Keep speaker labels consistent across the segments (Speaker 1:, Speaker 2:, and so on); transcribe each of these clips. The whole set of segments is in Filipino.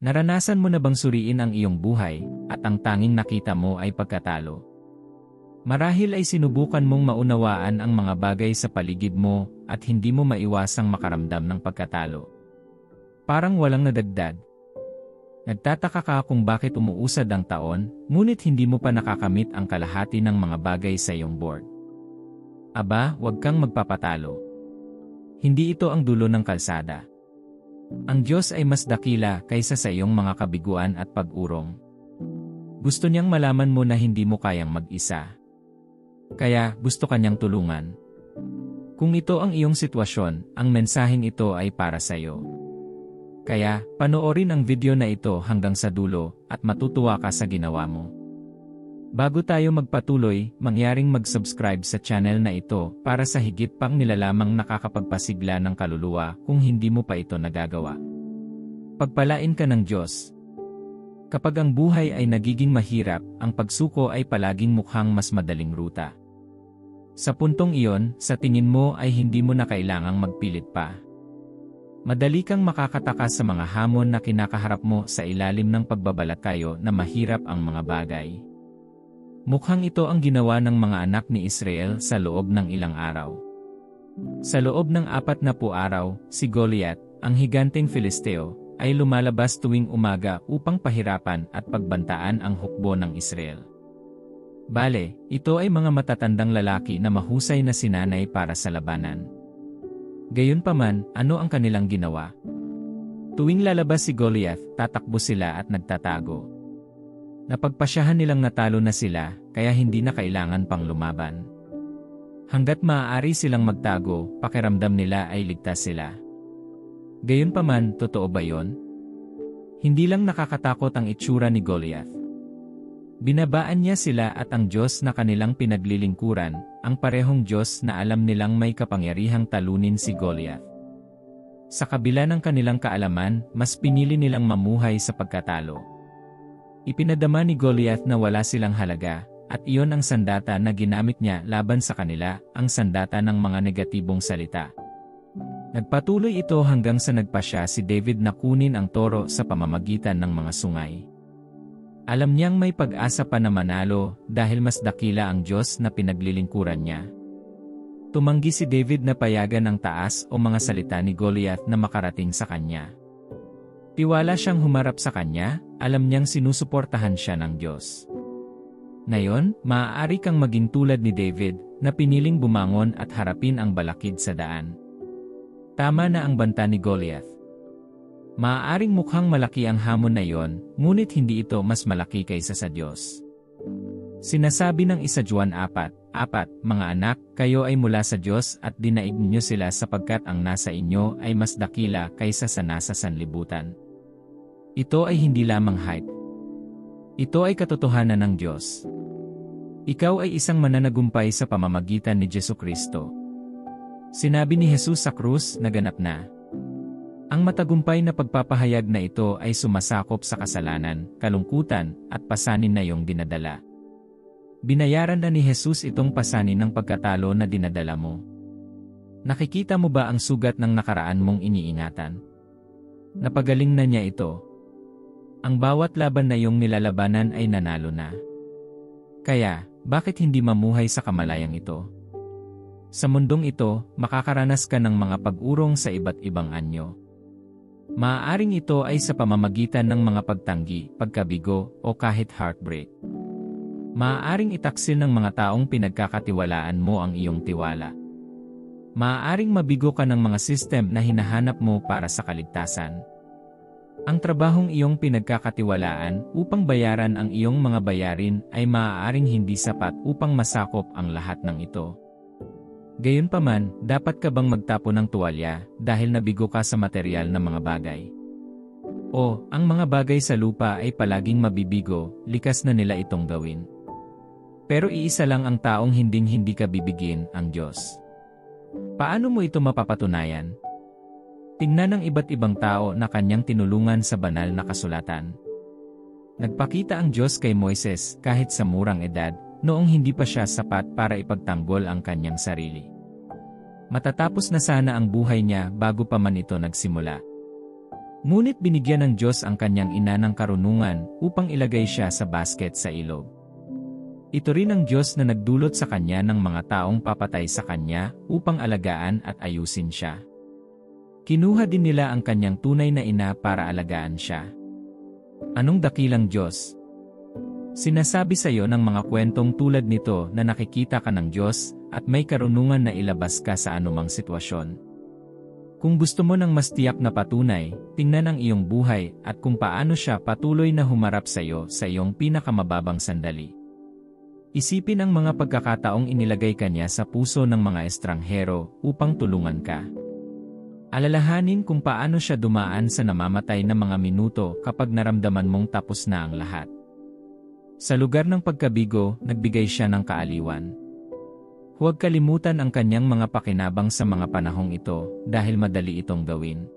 Speaker 1: Naranasan mo na bang suriin ang iyong buhay, at ang tanging nakita mo ay pagkatalo? Marahil ay sinubukan mong maunawaan ang mga bagay sa paligid mo, at hindi mo maiwasang makaramdam ng pagkatalo. Parang walang nadagdag. Nagtataka ka kung bakit umuusad ang taon, ngunit hindi mo pa nakakamit ang kalahati ng mga bagay sa iyong board. Aba, huwag kang magpapatalo. Hindi ito ang dulo ng kalsada. Ang Diyos ay mas dakila kaysa sa iyong mga kabiguan at pag-urong. Gusto niyang malaman mo na hindi mo kayang mag-isa. Kaya, gusto kanyang tulungan. Kung ito ang iyong sitwasyon, ang mensaheng ito ay para sa iyo. Kaya, panoorin ang video na ito hanggang sa dulo, at matutuwa ka sa ginawa mo. Bago tayo magpatuloy, mangyaring mag-subscribe sa channel na ito para sa higit pang nilalamang nakakapagpasigla ng kaluluwa kung hindi mo pa ito nagagawa. Pagpalain ka ng Diyos. Kapag ang buhay ay nagiging mahirap, ang pagsuko ay palaging mukhang mas madaling ruta. Sa puntong iyon, sa tingin mo ay hindi mo na kailangang magpilit pa. Madali kang makakatakas sa mga hamon na kinakaharap mo sa ilalim ng pagbabalakayo na mahirap ang mga bagay. Mukhang ito ang ginawa ng mga anak ni Israel sa loob ng ilang araw. Sa loob ng 40 araw, si Goliath, ang higanteng Filisteo, ay lumalabas tuwing umaga upang pahirapan at pagbantaan ang hukbo ng Israel. Bale, ito ay mga matatandang lalaki na mahusay na sinanay para sa labanan. Gayunpaman, ano ang kanilang ginawa? Tuwing lalabas si Goliath, tatakbo sila at nagtatago. Napagpasyahan nilang natalo na sila, kaya hindi na kailangan pang lumaban. Hanggat maaari silang magtago, pakiramdam nila ay ligtas sila. Gayunpaman, totoo ba yon? Hindi lang nakakatakot ang itsura ni Goliath. Binabaan niya sila at ang Diyos na kanilang pinaglilingkuran, ang parehong Diyos na alam nilang may kapangyarihang talunin si Goliath. Sa kabila ng kanilang kaalaman, mas pinili nilang mamuhay sa pagkatalo. Ipinadama ni Goliath na wala silang halaga, at iyon ang sandata na ginamit niya laban sa kanila, ang sandata ng mga negatibong salita. Nagpatuloy ito hanggang sa nagpasya si David na kunin ang toro sa pamamagitan ng mga sungay. Alam niyang may pag-asa pa na manalo dahil mas dakila ang Diyos na pinaglilingkuran niya. Tumanggi si David na payagan ang taas o mga salita ni Goliath na makarating sa kanya. Tiwala siyang humarap sa kanya, alam niyang sinusuportahan siya ng Diyos. Ngayon, maaari kang maging tulad ni David, na piniling bumangon at harapin ang balakid sa daan. Tama na ang banta ni Goliath. Maaaring mukhang malaki ang hamon na iyon, ngunit hindi ito mas malaki kaysa sa Diyos. Sinasabi ng 1 Juan 4:4, mga anak, kayo ay mula sa Diyos at dinaig ninyo sila sapagkat ang nasa inyo ay mas dakila kaysa sa nasa sanlibutan. Ito ay hindi lamang hype. Ito ay katotohanan ng Diyos. Ikaw ay isang mananagumpay sa pamamagitan ni Jesucristo. Sinabi ni Jesus sa krus, naganap na. Ang matagumpay na pagpapahayag na ito ay sumasakop sa kasalanan, kalungkutan, at pasanin na iyong dinadala. Binayaran na ni Jesus itong pasanin ng pagkatalo na dinadala mo. Nakikita mo ba ang sugat ng nakaraan mong iniingatan? Napagaling na niya ito. Ang bawat laban na iyong nilalabanan ay nanalo na. Kaya, bakit hindi mamuhay sa kamalayang ito? Sa mundong ito, makakaranas ka ng mga pag-urong sa iba't ibang anyo. Maaaring ito ay sa pamamagitan ng mga pagtanggi, pagkabigo, o kahit heartbreak. Maaaring itaksil ng mga taong pinagkakatiwalaan mo ang iyong tiwala. Maaaring mabigo ka ng mga system na hinahanap mo para sa kaligtasan. Ang trabahong iyong pinagkakatiwalaan upang bayaran ang iyong mga bayarin ay maaaring hindi sapat upang masakop ang lahat ng ito. Gayunpaman, dapat ka bang magtapo ng tuwalya dahil nabigo ka sa material na mga bagay? O, ang mga bagay sa lupa ay palaging mabibigo, likas na nila itong gawin. Pero iisa lang ang taong hinding-hindi ka bibigyan, ang Diyos. Paano mo ito mapapatunayan? Tingnan ng iba't ibang tao na kanyang tinulungan sa banal na kasulatan. Nagpakita ang Diyos kay Moises kahit sa murang edad, noong hindi pa siya sapat para ipagtanggol ang kanyang sarili. Matatapos na sana ang buhay niya bago pa man ito nagsimula. Ngunit binigyan ng Diyos ang kanyang ina ng karunungan upang ilagay siya sa basket sa ilog. Ito rin ang Diyos na nagdulot sa kanya ng mga taong papatay sa kanya upang alagaan at ayusin siya. Kinuha din nila ang kanyang tunay na ina para alagaan siya. Anong dakilang Diyos? Sinasabi sa iyo ng mga kwentong tulad nito na nakikita ka ng Diyos at may karunungan na ilabas ka sa anumang sitwasyon. Kung gusto mo ng mas tiyak na patunay, tingnan ang iyong buhay at kung paano siya patuloy na humarap sa iyo sa iyong pinakamababang sandali. Isipin ang mga pagkakataong inilagay kanya sa puso ng mga estranghero upang tulungan ka. Alalahanin kung paano siya dumaan sa namamatay na mga minuto kapag naramdaman mong tapos na ang lahat. Sa lugar ng pagkabigo, nagbigay siya ng kaaliwan. Huwag kalimutan ang kanyang mga pakinabang sa mga panahong ito dahil madali itong gawin.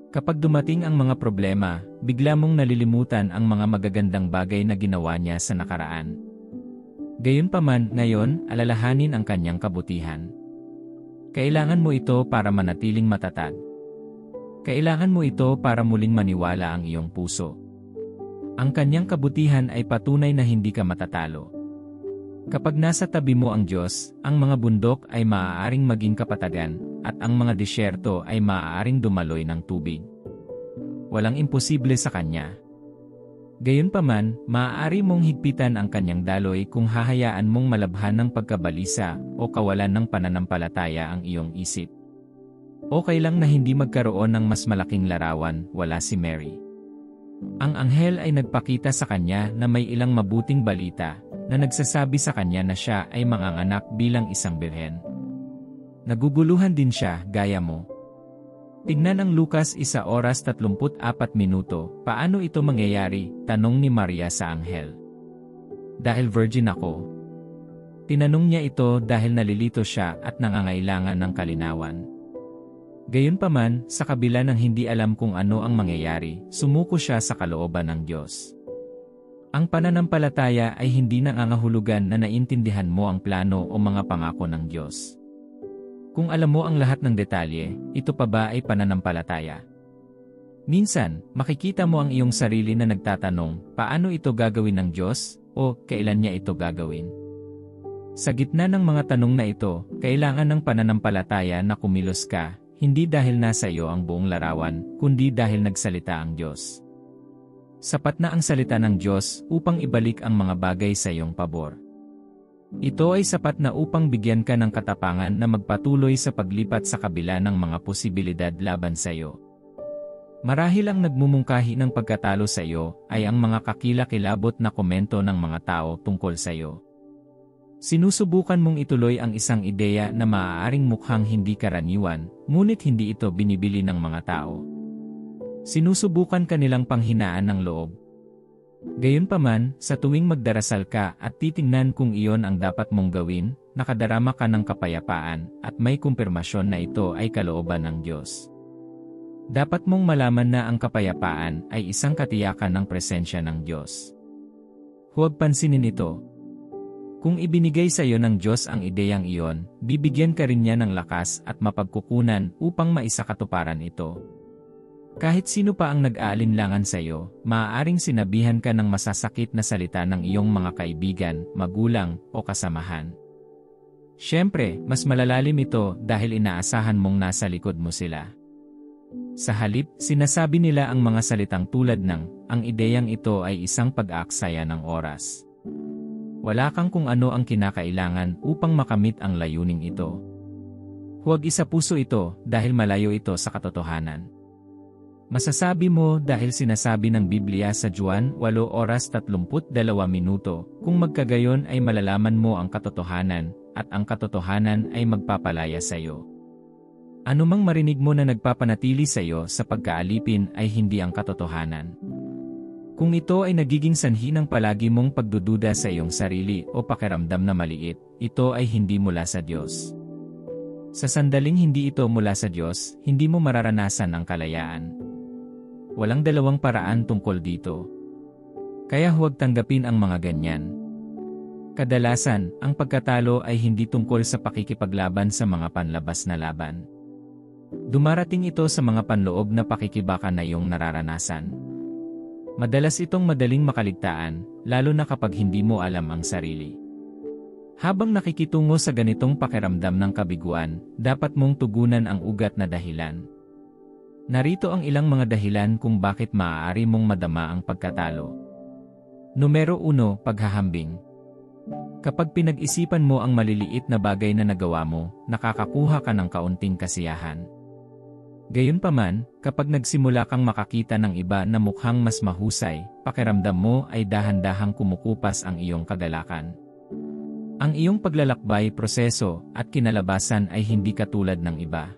Speaker 1: Kapag dumating ang mga problema, bigla mong nalilimutan ang mga magagandang bagay na ginawa niya sa nakaraan. Gayunpaman, ngayon, alalahanin ang kanyang kabutihan. Kailangan mo ito para manatiling matatag. Kailangan mo ito para muling maniwala ang iyong puso. Ang kanyang kabutihan ay patunay na hindi ka matatalo. Kapag nasa tabi mo ang Diyos, ang mga bundok ay maaaring maging kapatagan, at ang mga disyerto ay maaaring dumaloy ng tubig. Walang imposible sa Kanya. Gayunpaman, maaari mong higpitan ang Kanyang daloy kung hahayaan mong malabhan ng pagkabalisa o kawalan ng pananampalataya ang iyong isip. Okay lang na hindi magkaroon ng mas malaking larawan, wala si Mary. Ang anghel ay nagpakita sa kanya na may ilang mabuting balita, na nagsasabi sa kanya na siya ay manganganak bilang isang birhen. Naguguluhan din siya, gaya mo. Tignan ang Lucas 1:34, paano ito mangyayari, tanong ni Maria sa anghel. Dahil virgin ako. Tinanong niya ito dahil nalilito siya at nangangailangan ng kalinawan. Gayunpaman, sa kabila ng hindi alam kung ano ang mangyayari, sumuko siya sa kalooban ng Diyos. Ang pananampalataya ay hindi nangangahulugan na naintindihan mo ang plano o mga pangako ng Diyos. Kung alam mo ang lahat ng detalye, ito pa ba ay pananampalataya? Minsan, makikita mo ang iyong sarili na nagtatanong, paano ito gagawin ng Diyos, o kailan niya ito gagawin? Sa gitna ng mga tanong na ito, kailangan ng pananampalataya na kumilos ka, hindi dahil nasa iyo ang buong larawan, kundi dahil nagsalita ang Diyos. Sapat na ang salita ng Diyos upang ibalik ang mga bagay sa iyong pabor. Ito ay sapat na upang bigyan ka ng katapangan na magpatuloy sa paglipat sa kabila ng mga posibilidad laban sa iyo. Marahil ang nagmumungkahi ng pagkatalo sa iyo ay ang mga kakilakilabot na komento ng mga tao tungkol sa iyo. Sinusubukan mong ituloy ang isang ideya na maaaring mukhang hindi karaniwan, ngunit hindi ito binibili ng mga tao. Sinusubukan kanilang panghinaan ng loob. Gayunpaman, sa tuwing magdarasal ka at titingnan kung iyon ang dapat mong gawin, nakadarama ka ng kapayapaan at may kumpirmasyon na ito ay kalooban ng Diyos. Dapat mong malaman na ang kapayapaan ay isang katiyakan ng presensya ng Diyos. Huwag pansinin ito. Kung ibinigay sa iyo ng Diyos ang ideyang iyon, bibigyan ka rin niya ng lakas at mapagkukunan upang maisakatuparan ito. Kahit sino pa ang nag-aalinlangan sa iyo, maaaring sinabihan ka ng masasakit na salita ng iyong mga kaibigan, magulang, o kasamahan. Siyempre, mas malalalim ito dahil inaasahan mong nasa likod mo sila. Sa halip, sinasabi nila ang mga salitang tulad ng, ang ideyang ito ay isang pag-aaksaya ng oras. Wala kang kung ano ang kinakailangan upang makamit ang layuning ito. Huwag isapuso ito dahil malayo ito sa katotohanan. Masasabi mo dahil sinasabi ng Biblia sa Juan 8:32, kung magkagayon ay malalaman mo ang katotohanan, at ang katotohanan ay magpapalaya sa iyo. Anumang marinig mo na nagpapanatili sa iyo sa pagkaalipin ay hindi ang katotohanan. Kung ito ay nagiging sanhi ng palagi mong pagdududa sa iyong sarili o pakiramdam na maliit, ito ay hindi mula sa Diyos. Sa sandaling hindi ito mula sa Diyos, hindi mo mararanasan ang kalayaan. Walang dalawang paraan tungkol dito. Kaya huwag tanggapin ang mga ganyan. Kadalasan, ang pagkatalo ay hindi tungkol sa pakikipaglaban sa mga panlabas na laban. Dumarating ito sa mga panloob na pakikibaka na iyong nararanasan. Madalas itong madaling makaligtaan, lalo na kapag hindi mo alam ang sarili. Habang nakikitungo sa ganitong pakiramdam ng kabiguan, dapat mong tugunan ang ugat na dahilan. Narito ang ilang mga dahilan kung bakit maaari mong madama ang pagkatalo. Numero 1, paghahambing. Kapag pinag-isipan mo ang maliliit na bagay na nagawa mo, nakakakuha ka ng kaunting kasiyahan. Gayunpaman, kapag nagsimula kang makakita ng iba na mukhang mas mahusay, pakiramdam mo ay dahan-dahang kumukupas ang iyong kagalakan. Ang iyong paglalakbay, proseso, at kinalabasan ay hindi katulad ng iba.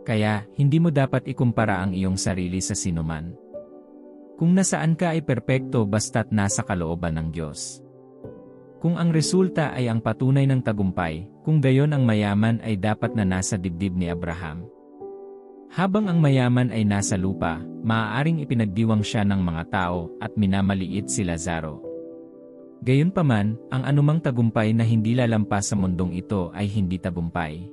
Speaker 1: Kaya, hindi mo dapat ikumpara ang iyong sarili sa sinuman. Kung nasaan ka ay perpekto basta't nasa kalooban ng Diyos. Kung ang resulta ay ang patunay ng tagumpay, kung gayon ang mayaman ay dapat na nasa dibdib ni Abraham. Habang ang mayaman ay nasa lupa, maaaring ipinagdiwang siya ng mga tao at minamaliit si Lazaro. Gayunpaman, ang anumang tagumpay na hindi lalampas sa mundong ito ay hindi tagumpay.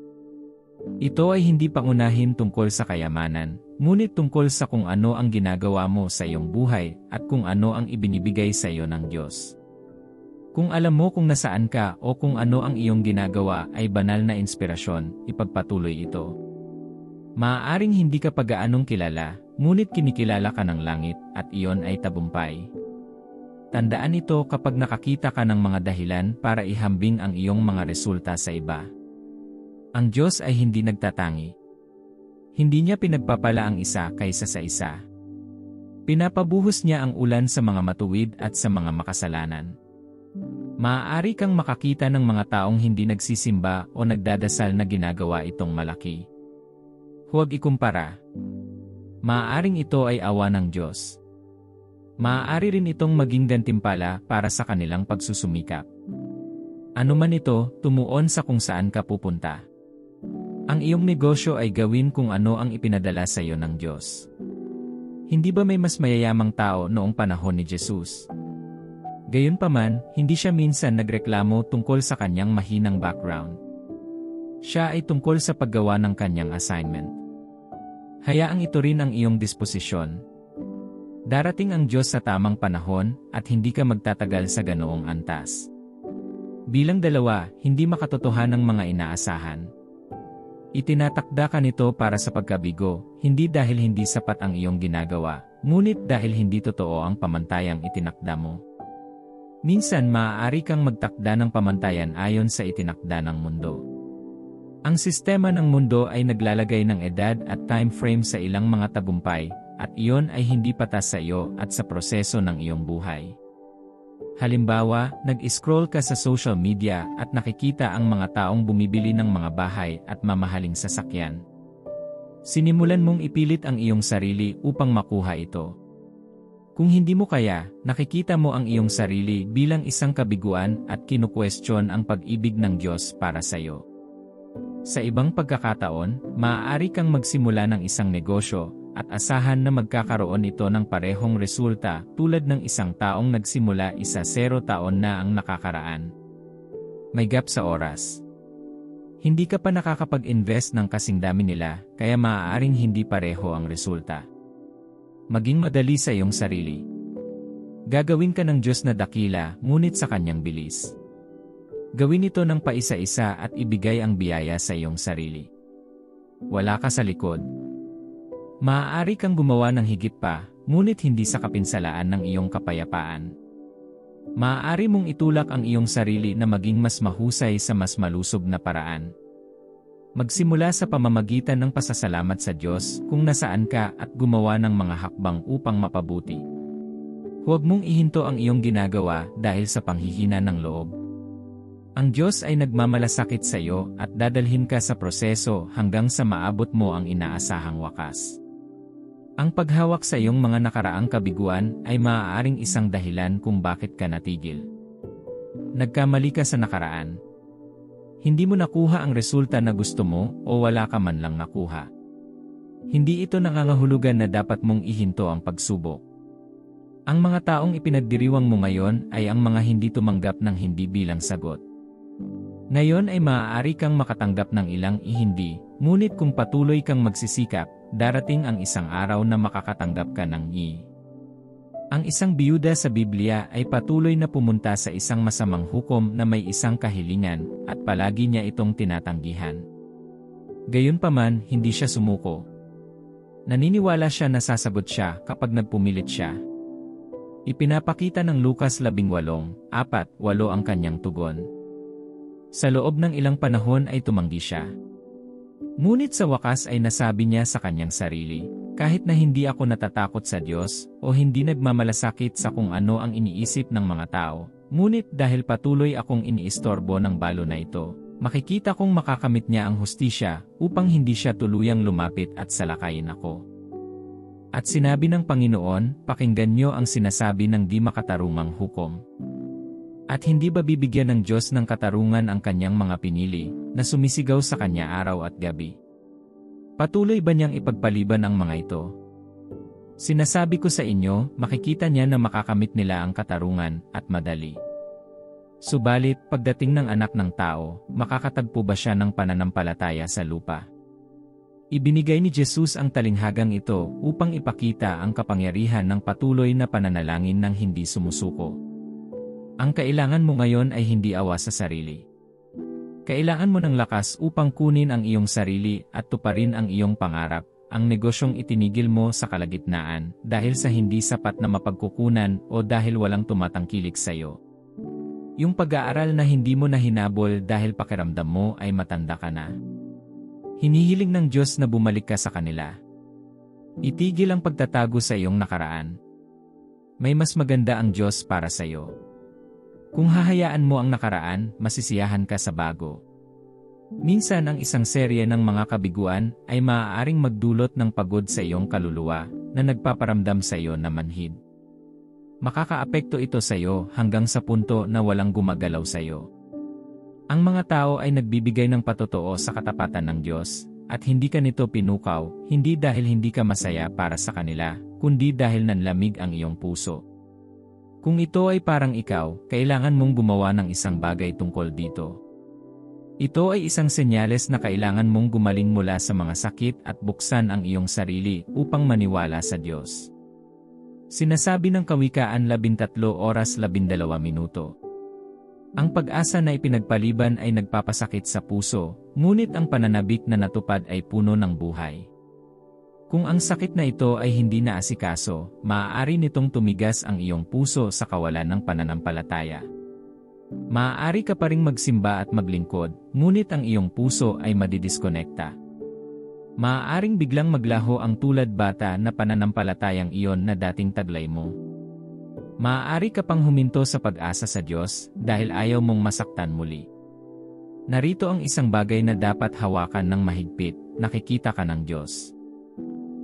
Speaker 1: Ito ay hindi pangunahin tungkol sa kayamanan, ngunit tungkol sa kung ano ang ginagawa mo sa iyong buhay at kung ano ang ibinibigay sa iyo ng Diyos. Kung alam mo kung nasaan ka o kung ano ang iyong ginagawa ay banal na inspirasyon, ipagpatuloy ito. Maaaring hindi ka pa gaanong kilala, ngunit kinikilala ka ng langit at iyon ay tagumpay. Tandaan ito kapag nakakita ka ng mga dahilan para ihambing ang iyong mga resulta sa iba. Ang Diyos ay hindi nagtatangi. Hindi niya pinagpapala ang isa kaysa sa isa. Pinapabuhos niya ang ulan sa mga matuwid at sa mga makasalanan. Maaari kang makakita ng mga taong hindi nagsisimba o nagdadasal na ginagawa itong malaki. Huwag ikumpara. Maaaring ito ay awa ng Diyos. Maaari rin itong maging gantimpala para sa kanilang pagsusumikap. Ano man ito, tumuon sa kung saan ka pupunta. Ang iyong negosyo ay gawin kung ano ang ipinadala sa iyo ng Diyos. Hindi ba may mas mayayamang tao noong panahon ni Jesus? Gayunpaman, hindi siya minsan nagreklamo tungkol sa kanyang mahinang background. Siya ay tungkol sa paggawa ng kanyang assignment. Hayaang ito rin ang iyong disposisyon. Darating ang Diyos sa tamang panahon at hindi ka magtatagal sa ganoong antas. Bilang 2, hindi makatotohanan ng mga inaasahan. Itinatakda ka nito para sa pagkabigo, hindi dahil hindi sapat ang iyong ginagawa, ngunit dahil hindi totoo ang pamantayang itinakda mo. Minsan maaari kang magtakda ng pamantayan ayon sa itinakda ng mundo. Ang sistema ng mundo ay naglalagay ng edad at time frame sa ilang mga tagumpay, at iyon ay hindi patas sa iyo at sa proseso ng iyong buhay. Halimbawa, nag-scroll ka sa social media at nakikita ang mga taong bumibili ng mga bahay at mamahaling sasakyan. Sinimulan mong ipilit ang iyong sarili upang makuha ito. Kung hindi mo kaya, nakikita mo ang iyong sarili bilang isang kabiguan at kinukwestiyon ang pag-ibig ng Diyos para sa iyo. Sa ibang pagkakataon, maaari kang magsimula ng isang negosyo at asahan na magkakaroon ito ng parehong resulta tulad ng isang taong nagsimula 0 taon na ang nakakaraan. May gap sa oras. Hindi ka pa nakakapag-invest ng kasing dami nila, kaya maaaring hindi pareho ang resulta. Maging madali sa iyong sarili. Gagawin ka ng Diyos na dakila, ngunit sa kanyang bilis. Gawin ito ng paisa-isa at ibigay ang biyaya sa iyong sarili. Wala ka sa likod. Maaari kang gumawa ng higit pa, ngunit hindi sa kapinsalaan ng iyong kapayapaan. Maaari mong itulak ang iyong sarili na maging mas mahusay sa mas malusog na paraan. Magsimula sa pamamagitan ng pasasalamat sa Diyos kung nasaan ka at gumawa ng mga hakbang upang mapabuti. Huwag mong ihinto ang iyong ginagawa dahil sa panghihina ng loob. Ang Diyos ay nagmamalasakit sa iyo at dadalhin ka sa proseso hanggang sa maabot mo ang inaasahang wakas. Ang paghawak sa iyong mga nakaraang kabiguan ay maaaring isang dahilan kung bakit ka natigil. Nagkamali ka sa nakaraan. Hindi mo nakuha ang resulta na gusto mo o wala ka man lang nakuha. Hindi ito nangangahulugan na dapat mong ihinto ang pagsubok. Ang mga taong ipinagdiriwang mo ngayon ay ang mga hindi tumanggap ng hindi bilang sagot. Ngayon ay maaari kang makatanggap ng ilang hindi, Ngunit kung patuloy kang magsisikap, darating ang isang araw na makakatanggap ka ng Ang isang biyuda sa Biblia ay patuloy na pumunta sa isang masamang hukom na may isang kahilingan at palagi niya itong tinatanggihan. Gayunpaman, hindi siya sumuko. Naniniwala siya na sasagot siya kapag nagpumilit siya. Ipinapakita ng Lucas 18:4-8 ang kanyang tugon. Sa loob ng ilang panahon ay tumanggi siya. Ngunit sa wakas ay nasabi niya sa kanyang sarili, kahit na hindi ako natatakot sa Diyos o hindi nagmamalasakit sa kung ano ang iniisip ng mga tao, ngunit dahil patuloy akong iniistorbo ng balo na ito, makikita kong makakamit niya ang hustisya upang hindi siya tuluyang lumapit at salakayin ako. At sinabi ng Panginoon, pakinggan niyo ang sinasabi ng di makatarungang hukom. At hindi ba bibigyan ng Diyos ng katarungan ang kanyang mga pinili, na sumisigaw sa kanya araw at gabi? Patuloy ba niyang ipagpaliban ang mga ito? Sinasabi ko sa inyo, makikita niya na makakamit nila ang katarungan at madali. Subalit, pagdating ng Anak ng Tao, makakatagpo ba siya ng pananampalataya sa lupa? Ibinigay ni Jesus ang talinghagang ito upang ipakita ang kapangyarihan ng patuloy na pananalangin ng hindi sumusuko. Ang kailangan mo ngayon ay hindi awa sa sarili. Kailangan mo ng lakas upang kunin ang iyong sarili at tuparin ang iyong pangarap, ang negosyong itinigil mo sa kalagitnaan dahil sa hindi sapat na mapagkukunan o dahil walang tumatangkilik sa iyo. Yung pag-aaral na hindi mo na hinabol dahil pakiramdam mo ay matanda ka na. Hinihiling ng Diyos na bumalik ka sa kanila. Itigil ang pagtatago sa iyong nakaraan. May mas maganda ang Diyos para sa iyo. Kung hahayaan mo ang nakaraan, masisiyahan ka sa bago. Minsan ang isang serye ng mga kabiguan ay maaaring magdulot ng pagod sa iyong kaluluwa na nagpaparamdam sa iyo na manhid. Makakaapekto ito sa iyo hanggang sa punto na walang gumagalaw sa iyo. Ang mga tao ay nagbibigay ng patotoo sa katapatan ng Diyos, at hindi ka nito pinukaw, hindi dahil hindi ka masaya para sa kanila, kundi dahil nanlamig ang iyong puso. Kung ito ay parang ikaw, kailangan mong gumawa ng isang bagay tungkol dito. Ito ay isang senyales na kailangan mong gumaling mula sa mga sakit at buksan ang iyong sarili upang maniwala sa Diyos. Sinasabi ng Kawikaan 13:12. Ang pag-asa na ipinagpaliban ay nagpapasakit sa puso, ngunit ang pananabik na natupad ay puno ng buhay. Kung ang sakit na ito ay hindi naasikaso, maaari nitong tumigas ang iyong puso sa kawalan ng pananampalataya. Maaari ka pa ring magsimba at maglingkod, ngunit ang iyong puso ay madidiskonekta. Maaaring biglang maglaho ang tulad bata na pananampalatayang iyon na dating taglay mo. Maaari ka pang huminto sa pag-asa sa Diyos dahil ayaw mong masaktan muli. Narito ang isang bagay na dapat hawakan ng mahigpit, nakikita ka ng Diyos.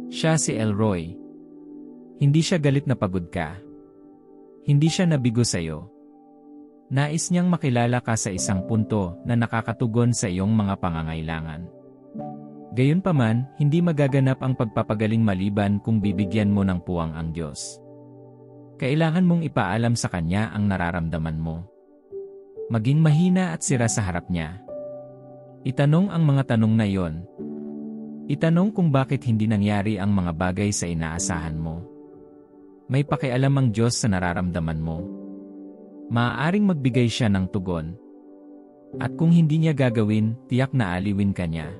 Speaker 1: Siya si Elroy. Hindi siya galit na pagod ka. Hindi siya nabigo sa iyo. Nais niyang makilala ka sa isang punto na nakakatugon sa iyong mga pangangailangan. Gayunpaman, hindi magaganap ang pagpapagaling maliban kung bibigyan mo ng puwang ang Diyos. Kailangan mong ipaalam sa Kanya ang nararamdaman mo. Maging mahina at sira sa harap Niya. Itanong ang mga tanong na iyon. Itanong kung bakit hindi nangyari ang mga bagay sa inaasahan mo. May pakialam ang Diyos sa nararamdaman mo. Maaaring magbigay siya ng tugon. At kung hindi niya gagawin, tiyak na aliwin ka niya.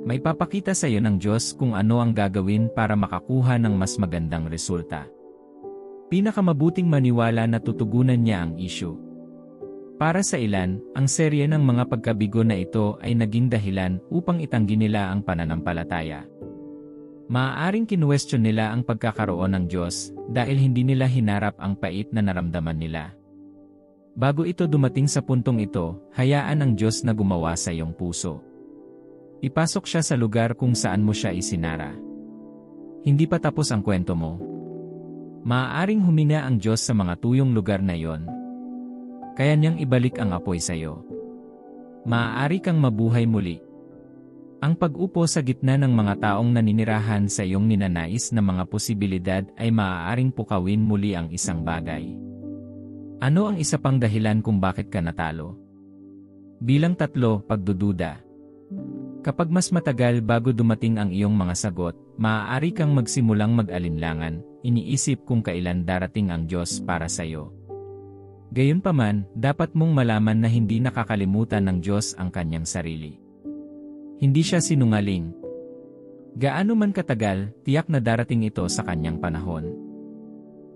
Speaker 1: May papakita sa iyo ng Diyos kung ano ang gagawin para makakuha ng mas magandang resulta. Pinakamabuting maniwala na tutugunan niya ang issue. Para sa ilan, ang serye ng mga pagkabigo na ito ay naging dahilan upang itanggi nila ang pananampalataya. Maaaring kinuwestiyon nila ang pagkakaroon ng Diyos dahil hindi nila hinarap ang pait na naramdaman nila. Bago ito dumating sa puntong ito, hayaan ang Diyos na gumawa sa iyong puso. Ipasok siya sa lugar kung saan mo siya isinara. Hindi pa tapos ang kwento mo. Maaaring huminga ang Diyos sa mga tuyong lugar na iyon. Kaya niyang ibalik ang apoy sa iyo. Maaari kang mabuhay muli. Ang pag-upo sa gitna ng mga taong naninirahan sa iyong ninanais na mga posibilidad ay maaaring pukawin muli ang isang bagay. Ano ang isa pang dahilan kung bakit ka natalo? Bilang 3, pagdududa. Kapag mas matagal bago dumating ang iyong mga sagot, maaari kang magsimulang mag-alinlangan, iniisip kung kailan darating ang Diyos para sa iyo. Gayunpaman, dapat mong malaman na hindi nakakalimutan ng Diyos ang kanyang sarili. Hindi siya sinungaling. Gaano man katagal, tiyak na darating ito sa kanyang panahon.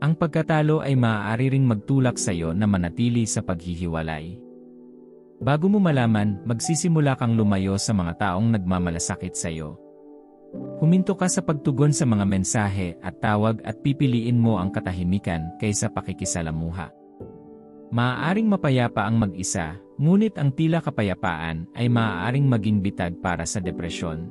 Speaker 1: Ang pagkatalo ay maaari ring magtulak sa iyo na manatili sa paghihiwalay. Bago mo malaman, magsisimula kang lumayo sa mga taong nagmamalasakit sa iyo. Huminto ka sa pagtugon sa mga mensahe at tawag at pipiliin mo ang katahimikan kaysa pakikisalamuha. Maaaring mapayapa ang mag-isa, ngunit ang tila kapayapaan ay maaaring maging bitag para sa depresyon.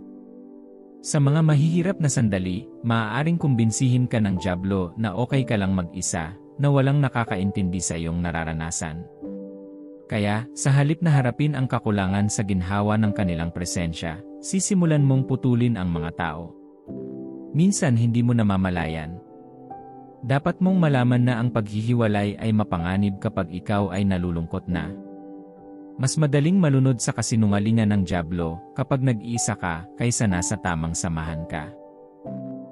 Speaker 1: Sa mga mahihirap na sandali, maaaring kumbinsihin ka ng dyablo na okay ka lang mag-isa, na walang nakakaintindi sa iyong nararanasan. Kaya, sa halip na harapin ang kakulangan sa ginhawa ng kanilang presensya, sisimulan mong putulin ang mga tao. Minsan hindi mo namamalayan. Dapat mong malaman na ang paghihiwalay ay mapanganib kapag ikaw ay nalulungkot na. Mas madaling malunod sa kasinungalingan ng dyablo kapag nag-iisa ka kaysa nasa tamang samahan ka.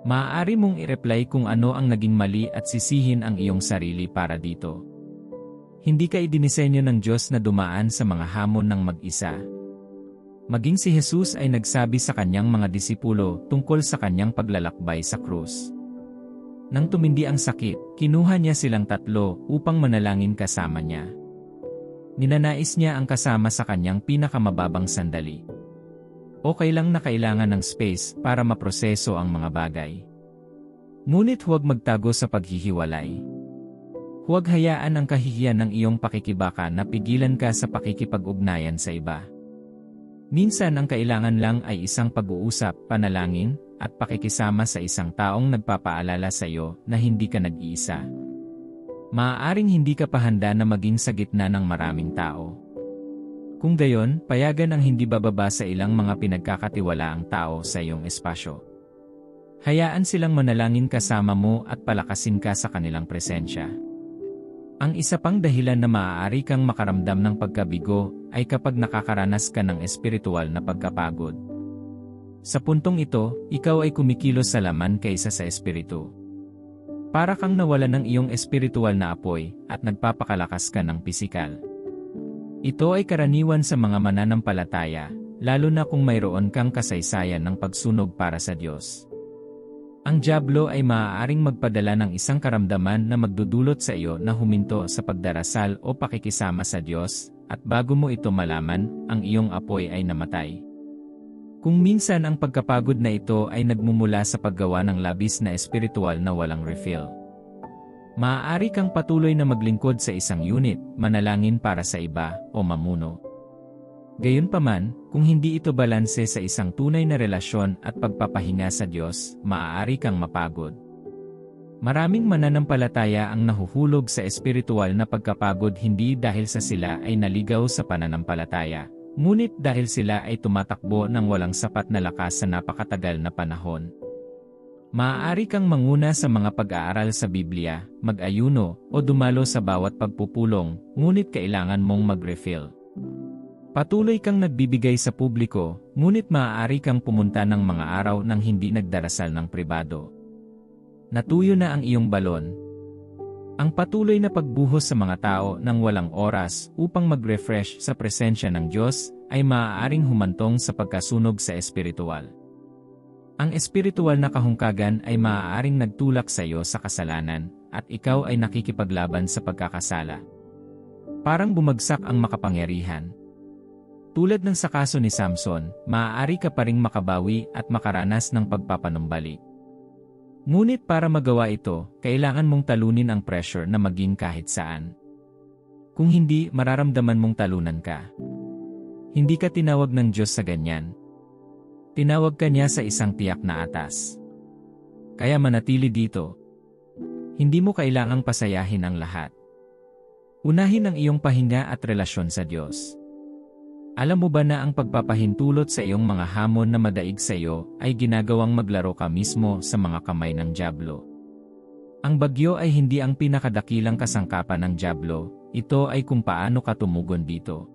Speaker 1: Maaari mong i-reply kung ano ang naging mali at sisihin ang iyong sarili para dito. Hindi ka idinisenyo ng Diyos na dumaan sa mga hamon ng mag-isa. Maging si Jesus ay nagsabi sa kanyang mga disipulo tungkol sa kanyang paglalakbay sa krus. Nang tumindi ang sakit, kinuha niya silang 3 upang manalangin kasama niya. Ninanais niya ang kasama sa kanyang pinakamababang sandali. Okay lang na kailangan ng space para maproseso ang mga bagay. Ngunit huwag magtago sa paghihiwalay. Huwag hayaan ang kahihiyan ng iyong pakikibaka na pigilan ka sa pakikipag-ugnayan sa iba. Minsan ang kailangan lang ay isang pag-uusap, panalangin, at pakikisama sa isang taong nagpapaalala sa iyo na hindi ka nag-iisa. Maaaring hindi ka pa handa na maging sa gitna ng maraming tao. Kung gayon, payagan ang hindi bababa sa ilang mga pinagkakatiwalaang tao sa iyong espasyo. Hayaan silang manalangin kasama mo at palakasin ka sa kanilang presensya. Ang isa pang dahilan na maaari kang makaramdam ng pagkabigo ay kapag nakakaranas ka ng espiritual na pagkapagod. Sa puntong ito, ikaw ay kumikilos sa laman kaysa sa espiritu. Para kang nawalan ng iyong espiritual na apoy at nagpapakalakas ka ng pisikal. Ito ay karaniwan sa mga mananampalataya, lalo na kung mayroon kang kasaysayan ng pagsunog para sa Diyos. Ang dyablo ay maaaring magpadala ng isang karamdaman na magdudulot sa iyo na huminto sa pagdarasal o pakikisama sa Diyos, at bago mo ito malaman, ang iyong apoy ay namatay. Kung minsan ang pagkapagod na ito ay nagmumula sa paggawa ng labis na espiritual na walang refill. Maaari kang patuloy na maglingkod sa isang unit, manalangin para sa iba, o mamuno. Gayunpaman, kung hindi ito balanse sa isang tunay na relasyon at pagpapahinga sa Diyos, maaari kang mapagod. Maraming mananampalataya ang nahuhulog sa espiritual na pagkapagod hindi dahil sa sila ay naligaw sa pananampalataya, ngunit dahil sila ay tumatakbo ng walang sapat na lakas sa napakatagal na panahon. Maaari kang manguna sa mga pag-aaral sa Biblia, mag-ayuno, o dumalo sa bawat pagpupulong, ngunit kailangan mong mag-refill. Patuloy kang nagbibigay sa publiko, ngunit maaari kang pumunta ng mga araw nang hindi nagdarasal ng pribado. Natuyo na ang iyong balon. Ang patuloy na pagbuhos sa mga tao ng walang oras upang mag-refresh sa presensya ng Diyos ay maaaring humantong sa pagkasunog sa espiritual. Ang espiritual na kahungkagan ay maaaring nagtulak sa iyo sa kasalanan, at ikaw ay nakikipaglaban sa pagkakasala. Parang bumagsak ang makapangyarihan. Tulad ng sa kaso ni Samson, maaari ka pa ring makabawi at makaranas ng pagpapanumbalik. Ngunit para magawa ito, kailangan mong talunin ang pressure na maging kahit saan. Kung hindi, mararamdaman mong talunan ka. Hindi ka tinawag ng Diyos sa ganyan. Tinawag ka niya sa isang tiyak na atas. Kaya manatili dito. Hindi mo kailangang pasayahin ang lahat. Unahin ang iyong pahinga at relasyon sa Diyos. Alam mo ba na ang pagpapahintulot sa iyong mga hamon na madaig sa iyo ay ginagawang maglaro ka mismo sa mga kamay ng dyablo? Ang bagyo ay hindi ang pinakadakilang kasangkapan ng dyablo, ito ay kung paano ka tumugon dito.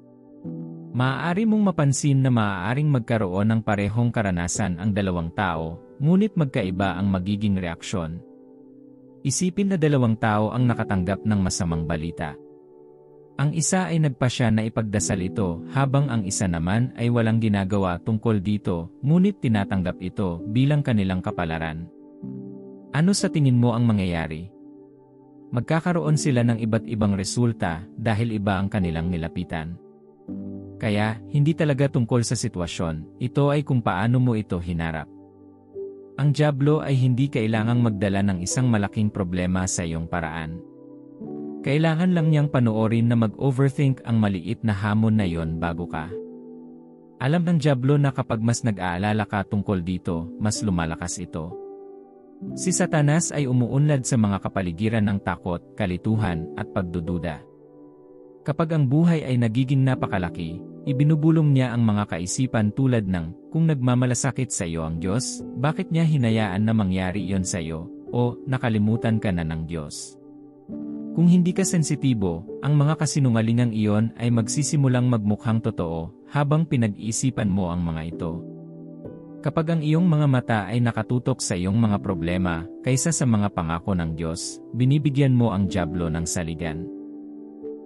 Speaker 1: Maaari mong mapansin na maaaring magkaroon ng parehong karanasan ang dalawang tao, ngunit magkaiba ang magiging reaksyon. Isipin na dalawang tao ang nakatanggap ng masamang balita. Ang isa ay nagpasya na ipagdasal ito, habang ang isa naman ay walang ginagawa tungkol dito, ngunit tinatanggap ito bilang kanilang kapalaran. Ano sa tingin mo ang mangyayari? Magkakaroon sila ng iba't ibang resulta dahil iba ang kanilang nilapitan. Kaya, hindi talaga tungkol sa sitwasyon, ito ay kung paano mo ito hinarap. Ang dyablo ay hindi kailangang magdala ng isang malaking problema sa iyong paraan. Kailangan lang niyang panoorin na mag-overthink ang maliit na hamon na yon bago ka. Alam ng dyablo na kapag mas nag-aalala ka tungkol dito, mas lumalakas ito. Si Satanas ay umuunlad sa mga kapaligiran ng takot, kalituhan, at pagdududa. Kapag ang buhay ay nagiging napakalaki, ibinubulong niya ang mga kaisipan tulad ng, kung nagmamalasakit sa iyo ang Diyos, bakit niya hinayaan na mangyari iyon sa iyo, o nakalimutan ka na ng Diyos. Kung hindi ka sensitibo, ang mga kasinungalingang iyon ay magsisimulang magmukhang totoo, habang pinag-iisipan mo ang mga ito. Kapag ang iyong mga mata ay nakatutok sa iyong mga problema, kaysa sa mga pangako ng Diyos, binibigyan mo ang dyablo ng saligan.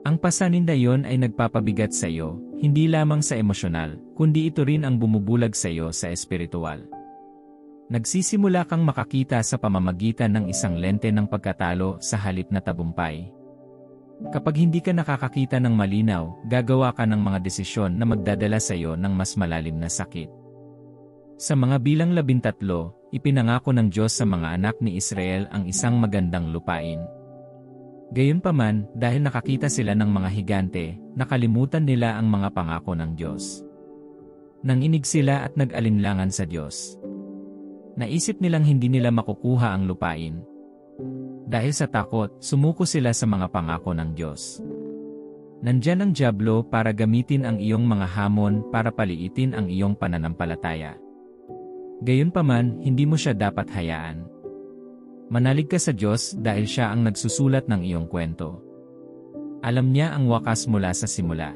Speaker 1: Ang pasaninda yon ay nagpapabigat sa iyo, hindi lamang sa emosyonal, kundi ito rin ang bumubulag sa iyo sa espiritual. Nagsisimula kang makakita sa pamamagitan ng isang lente ng pagkatalo sa halip na tagumpay. Kapag hindi ka nakakakita ng malinaw, gagawa ka ng mga desisyon na magdadala sa iyo ng mas malalim na sakit. Sa mga bilang 13, ipinangako ng Diyos sa mga anak ni Israel ang isang magandang lupain. Gayunpaman, dahil nakakita sila ng mga higante, nakalimutan nila ang mga pangako ng Diyos. Nanginig sila at nag-alinlangan sa Diyos. Naisip nilang hindi nila makukuha ang lupain. Dahil sa takot, sumuko sila sa mga pangako ng Diyos. Nandyan ang dyablo para gamitin ang iyong mga hamon para paliitin ang iyong pananampalataya. Gayunpaman, hindi mo siya dapat hayaan. Manalig ka sa Diyos dahil siya ang nagsusulat ng iyong kwento. Alam niya ang wakas mula sa simula.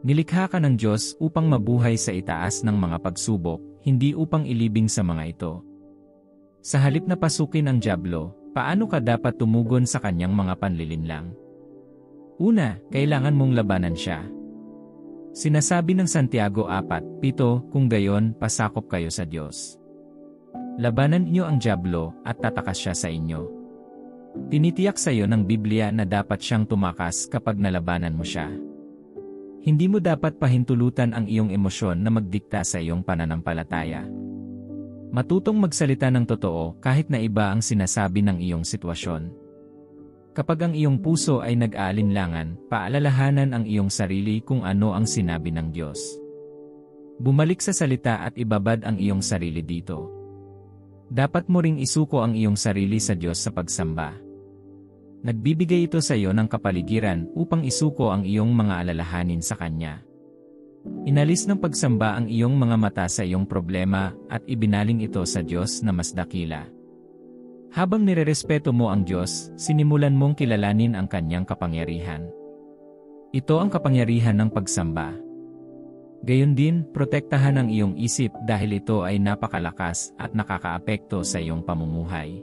Speaker 1: Nilikha ka ng Diyos upang mabuhay sa itaas ng mga pagsubok, hindi upang ilibing sa mga ito. Sa halip na pasukin ang dyablo, paano ka dapat tumugon sa kanyang mga panlilinlang? Una, kailangan mong labanan siya. Sinasabi ng Santiago 4:7, kung gayon, pasakop kayo sa Diyos. Labanan niyo ang dyablo at tatakas siya sa inyo. Tinitiyak sa iyo ng Biblia na dapat siyang tumakas kapag nalabanan mo siya. Hindi mo dapat pahintulutan ang iyong emosyon na magdikta sa iyong pananampalataya. Matutong magsalita ng totoo kahit na iba ang sinasabi ng iyong sitwasyon. Kapag ang iyong puso ay nag-aalinlangan, paalalahanan ang iyong sarili kung ano ang sinabi ng Diyos. Bumalik sa salita at ibabad ang iyong sarili dito. Dapat mo ring isuko ang iyong sarili sa Diyos sa pagsamba. Nagbibigay ito sa iyo ng kapaligiran upang isuko ang iyong mga alalahanin sa Kanya. Inalis ng pagsamba ang iyong mga mata sa iyong problema at ibinaling ito sa Diyos na mas dakila. Habang nirerespeto mo ang Diyos, sinimulan mong kilalanin ang Kanyang kapangyarihan. Ito ang kapangyarihan ng pagsamba. Gayon din, protektahan ang iyong isip dahil ito ay napakalakas at nakakaapekto sa iyong pamumuhay.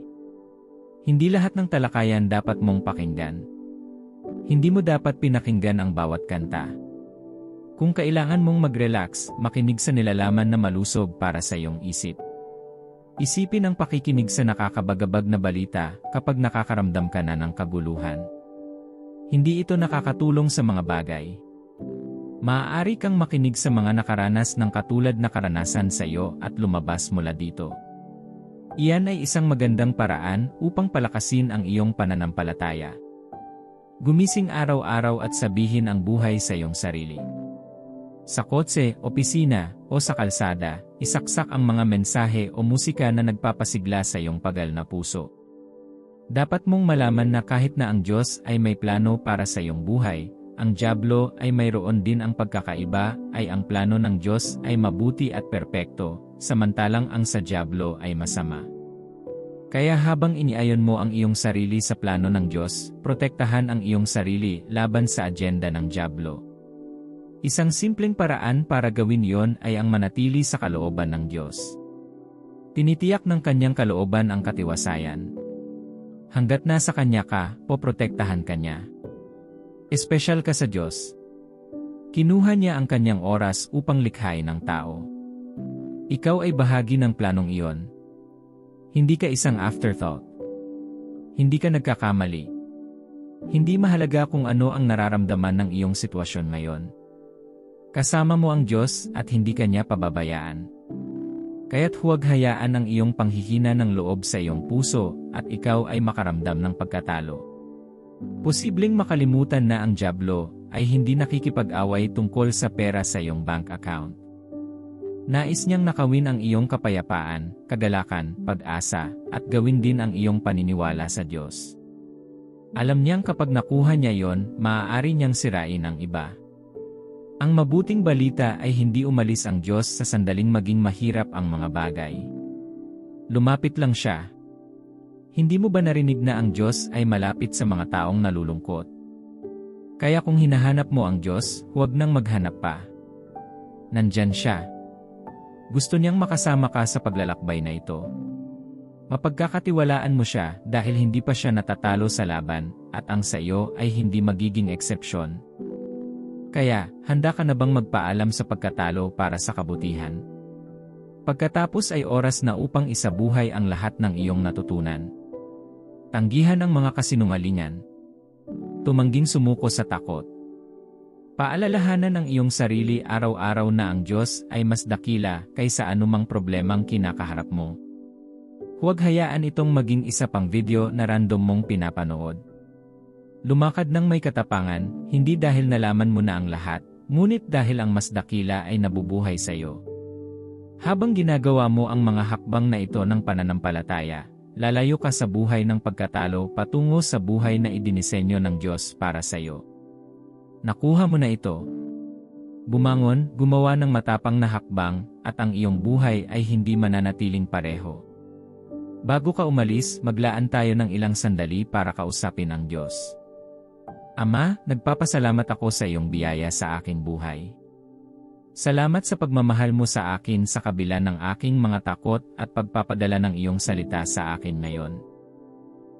Speaker 1: Hindi lahat ng talakayan dapat mong pakinggan. Hindi mo dapat pinakinggan ang bawat kanta. Kung kailangan mong mag-relax, makinig sa nilalaman na malusog para sa iyong isip. Isipin ang pakikinig sa nakakabagabag na balita kapag nakakaramdam ka na ng kaguluhan. Hindi ito nakakatulong sa mga bagay. Maaari kang makinig sa mga nakaranas ng katulad na karanasan sa iyo at lumabas mula dito. Iyan ay isang magandang paraan upang palakasin ang iyong pananampalataya. Gumising araw-araw at sabihin ang buhay sa iyong sarili. Sa kotse, opisina, o sa kalsada, isaksak ang mga mensahe o musika na nagpapasigla sa iyong pagal na puso. Dapat mong malaman na kahit na ang Diyos ay may plano para sa iyong buhay, ang dyablo ay mayroon din ang pagkakaiba ay ang plano ng Diyos ay mabuti at perpekto, samantalang ang sa dyablo ay masama. Kaya habang iniayon mo ang iyong sarili sa plano ng Diyos, protektahan ang iyong sarili laban sa agenda ng dyablo. Isang simpleng paraan para gawin yon ay ang manatili sa kalooban ng Diyos. Tinitiyak ng kanyang kalooban ang katiwasayan. Hanggat nasa kanya ka, poprotektahan ka niya. Espesyal ka sa Diyos. Kinuha niya ang kanyang oras upang likhain ang tao. Ikaw ay bahagi ng planong iyon. Hindi ka isang afterthought. Hindi ka nagkakamali. Hindi mahalaga kung ano ang nararamdaman ng iyong sitwasyon ngayon. Kasama mo ang Diyos at hindi ka niya pababayaan. Kaya't huwag hayaan ang iyong panghihina ng loob sa iyong puso at ikaw ay makaramdam ng pagkatalo. Posibleng makalimutan na ang dyablo ay hindi nakikipag-away tungkol sa pera sa iyong bank account. Nais niyang nakawin ang iyong kapayapaan, kagalakan, pag-asa, at gawin din ang iyong paniniwala sa Diyos. Alam niyang kapag nakuha niya yon, maaari niyang sirain ang iba. Ang mabuting balita ay hindi umalis ang Diyos sa sandaling maging mahirap ang mga bagay. Lumapit lang siya. Hindi mo ba narinig na ang Diyos ay malapit sa mga taong nalulungkot? Kaya kung hinahanap mo ang Diyos, huwag nang maghanap pa. Nandyan siya. Gusto niyang makasama ka sa paglalakbay na ito. Mapagkakatiwalaan mo siya dahil hindi pa siya natatalo sa laban at ang sa iyo ay hindi magiging eksepsyon. Kaya, handa ka na bang magpaalam sa pagkatalo para sa kabutihan? Pagkatapos ay oras na upang isabuhay ang lahat ng iyong natutunan. Tanggihan ang mga kasinungalingan. Tumangging sumuko sa takot. Paalalahanan ang iyong sarili araw-araw na ang Diyos ay mas dakila kaysa anumang problemang kinakaharap mo. Huwag hayaan itong maging isa pang video na random mong pinapanood. Lumakad ng may katapangan, hindi dahil nalaman mo na ang lahat, ngunit dahil ang mas dakila ay nabubuhay sa iyo. Habang ginagawa mo ang mga hakbang na ito ng pananampalataya, lalayo ka sa buhay ng pagkatalo patungo sa buhay na idinisenyo ng Diyos para sa iyo. Nakuha mo na ito. Bumangon, gumawa ng matapang na hakbang, at ang iyong buhay ay hindi mananatiling pareho. Bago ka umalis, maglaan tayo ng ilang sandali para kausapin ang Diyos. Ama, nagpapasalamat ako sa iyong biyaya sa aking buhay. Salamat sa pagmamahal mo sa akin sa kabila ng aking mga takot at pagpapadala ng iyong salita sa akin ngayon.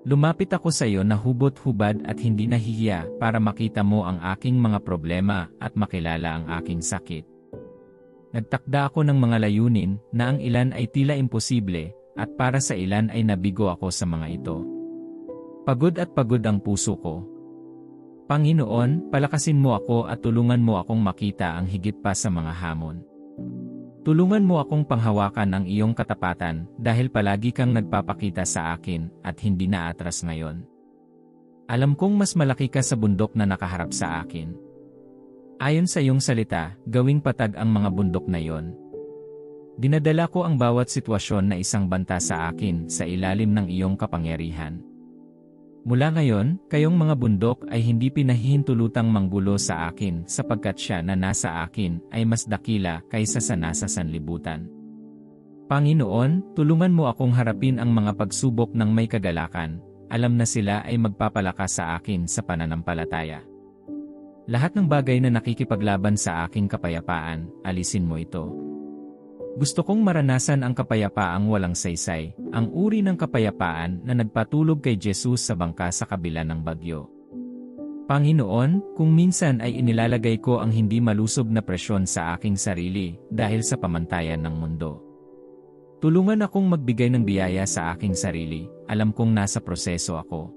Speaker 1: Lumapit ako sa iyo na hubot-hubad at hindi nahihiya para makita mo ang aking mga problema at makilala ang aking sakit. Nagtakda ako ng mga layunin na ang ilan ay tila imposible at para sa ilan ay nabigo ako sa mga ito. Pagod at pagod ang puso ko. Panginoon, palakasin mo ako at tulungan mo akong makita ang higit pa sa mga hamon. Tulungan mo akong panghawakan ang iyong katapatan dahil palagi kang nagpapakita sa akin at hindi na atras ngayon. Alam kong mas malaki ka sa bundok na nakaharap sa akin. Ayon sa iyong salita, gawing patag ang mga bundok na iyon. Dinadala ko ang bawat sitwasyon na isang banta sa akin sa ilalim ng iyong kapangyarihan. Mula ngayon, kayong mga bundok ay hindi pinahihintulutang manggulo sa akin sapagkat siya na nasa akin ay mas dakila kaysa sa nasa sanlibutan. Panginoon, tulungan mo akong harapin ang mga pagsubok ng may kagalakan, alam na sila ay magpapalakas sa akin sa pananampalataya. Lahat ng bagay na nakikipaglaban sa aking kapayapaan, alisin mo ito. Gusto kong maranasan ang kapayapaang walang saysay, ang uri ng kapayapaan na nagpatulog kay Jesus sa bangka sa kabila ng bagyo. Panginoon, kung minsan ay inilalagay ko ang hindi malusog na presyon sa aking sarili dahil sa pamantayan ng mundo. Tulungan akong magbigay ng biyaya sa aking sarili, alam kong nasa proseso ako.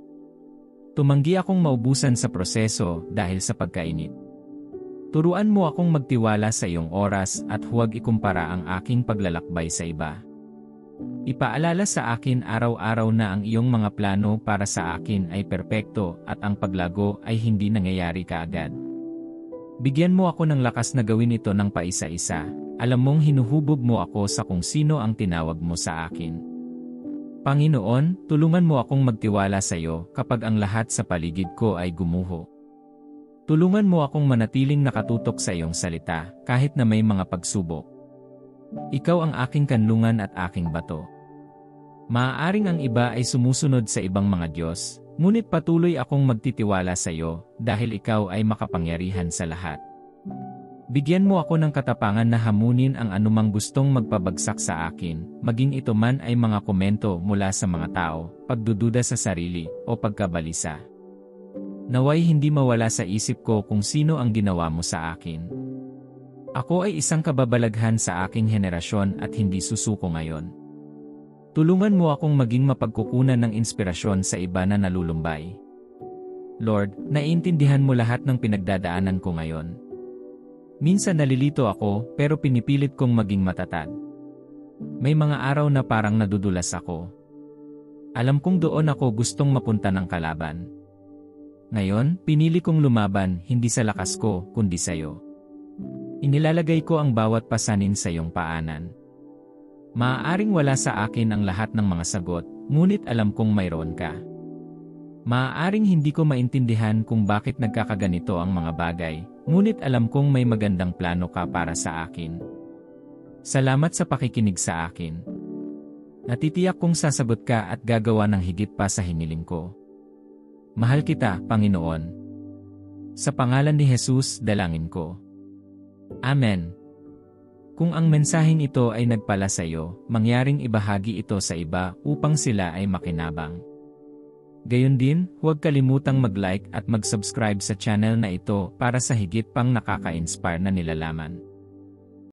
Speaker 1: Tumanggi akong maubusan sa proseso dahil sa pagkainit. Turuan mo akong magtiwala sa iyong oras at huwag ikumpara ang aking paglalakbay sa iba. Ipaalala sa akin araw-araw na ang iyong mga plano para sa akin ay perpekto at ang paglago ay hindi nangyayari kaagad. Bigyan mo ako ng lakas na gawin ito ng paisa-isa. Alam mong hinuhubog mo ako sa kung sino ang tinawag mo sa akin. Panginoon, tulungan mo akong magtiwala sa iyo kapag ang lahat sa paligid ko ay gumuho. Tulungan mo akong manatiling nakatutok sa iyong salita kahit na may mga pagsubok. Ikaw ang aking kanlungan at aking bato. Maaaring ang iba ay sumusunod sa ibang mga Diyos, ngunit patuloy akong magtitiwala sa iyo dahil ikaw ay makapangyarihan sa lahat. Bigyan mo ako ng katapangan na hamunin ang anumang gustong magpabagsak sa akin, maging ito man ay mga komento mula sa mga tao, pagdududa sa sarili, o pagkabalisa. Naway hindi mawala sa isip ko kung sino ang ginawa mo sa akin. Ako ay isang kababalaghan sa aking henerasyon at hindi susuko ngayon. Tulungan mo akong maging mapagkukunan ng inspirasyon sa iba na nalulumbay. Lord, naiintindihan mo lahat ng pinagdadaanan ko ngayon. Minsan nalilito ako pero pinipilit kong maging matatag. May mga araw na parang nadudulas ako. Alam kong doon ako gustong mapunta ng kalaban. Ngayon, pinili kong lumaban hindi sa lakas ko kundi sa iyo. Inilalagay ko ang bawat pasanin sa iyong paanan. Maaaring wala sa akin ang lahat ng mga sagot, ngunit alam kong mayroon ka. Maaaring hindi ko maintindihan kung bakit nagkakaganito ang mga bagay, ngunit alam kong may magandang plano ka para sa akin. Salamat sa pakikinig sa akin. Natitiyak kong sasagot ka at gagawa ng higit pa sa hiniling ko. Mahal kita, Panginoon. Sa pangalan ni Jesus, dalangin ko. Amen. Kung ang mensaheng ito ay nagpala sa iyo, mangyaring ibahagi ito sa iba upang sila ay makinabang. Gayon din, huwag kalimutang mag-like at mag-subscribe sa channel na ito para sa higit pang nakaka-inspire na nilalaman.